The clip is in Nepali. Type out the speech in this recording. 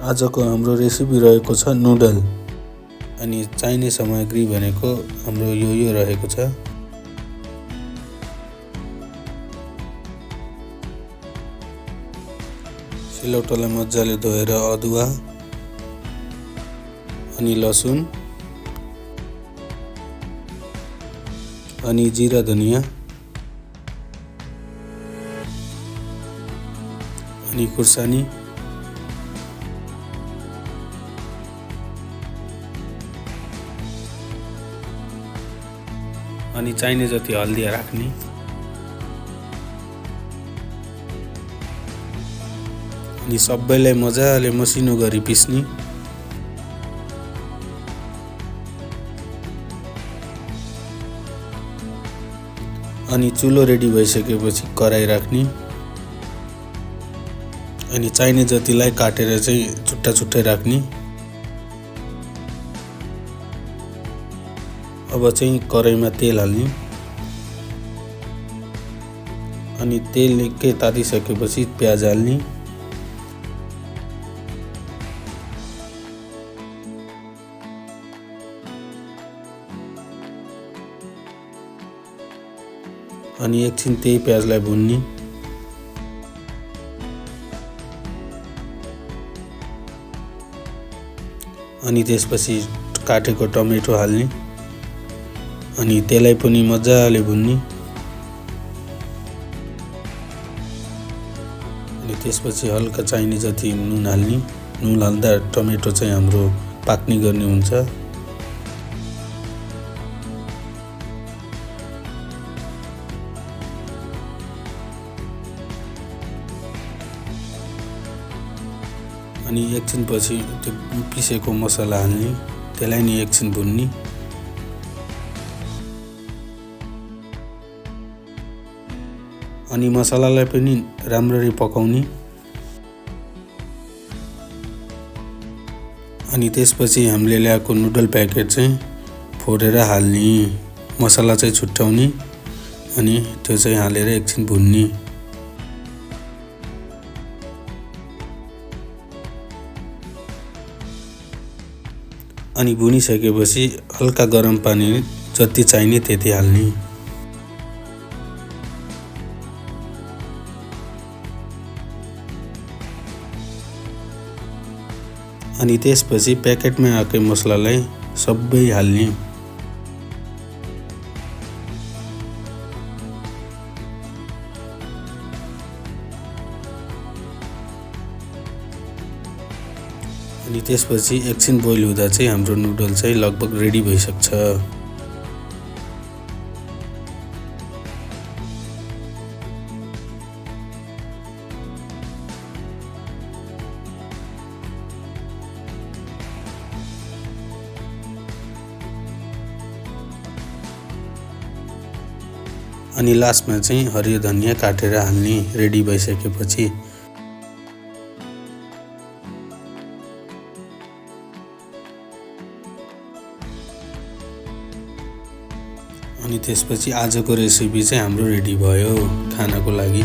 आजको हाम्रो रेसिपी रहेको छ नुडल। अनि चाहिने सामग्री भनेको हाम्रो यो रहेको छ। सिलौटोलाई मजाले धोएर अदुवा अनि लसुन अनि जिरा धनिया अनि खुर्सानी अनि चाहिने जति हल्दी राख्ने अनि सबैलाई मजाले मसिनो गरी पिस्ने। अनि चुलो रेडी भइसकेपछि कराई राख्ने अनि चाहिने जतिलाई काटेर चाहिँ छुट्टा छुट्टै राख्ने। अब चाहिँ कराईमा तेल हाल्ने अनि तेल निकै तातिसकेपछि प्याज हाल्ने अनि एकछिन त्यही प्याजलाई भुन्ने अनि त्यसपछि काटेको टमेटो हाल्ने अनि त्यसलाई पनि मजाले भुन्ने अनि त्यसपछि हल्का चाहिने जति नुन हाल्ने। नुन हाल्दा टमेटो चाहिँ हाम्रो पाक्ने गर्ने हुन्छ। अनि एकछिन पछि त्यो पिसेको मसला हाल्ने त्यसलाई नि एकछिन भुन्ने अनि मसलालाई पनि राम्ररी पकाउने अनि त्यसपछि हामीले ल्याएको नुडल प्याकेट चाहिँ फोडेर हाल्ने। मसला चाहिँ छुट्याउने अनि त्यो चाहिँ हालेर एकछिन भुन्ने अनि भुनिसकेपछि हल्का गरम पानी जति चाहिने त्यति हाल्ने अनि त्यसपछि प्याकेटमा आएको मसलालाई सबै हाल्ने अनि त्यसपछि एकछिन बोइल हुँदा चाहिँ हाम्रो नुडल चाहिँ लगभग रेडी भइसक्छ। अनि लास्टमा चाहिँ हरियो धनिया काटेर हाल्ने रेडी भइसकेपछि। अनि त्यसपछि आजको रेसिपी चाहिँ हाम्रो रेडी भयो खानको लागि।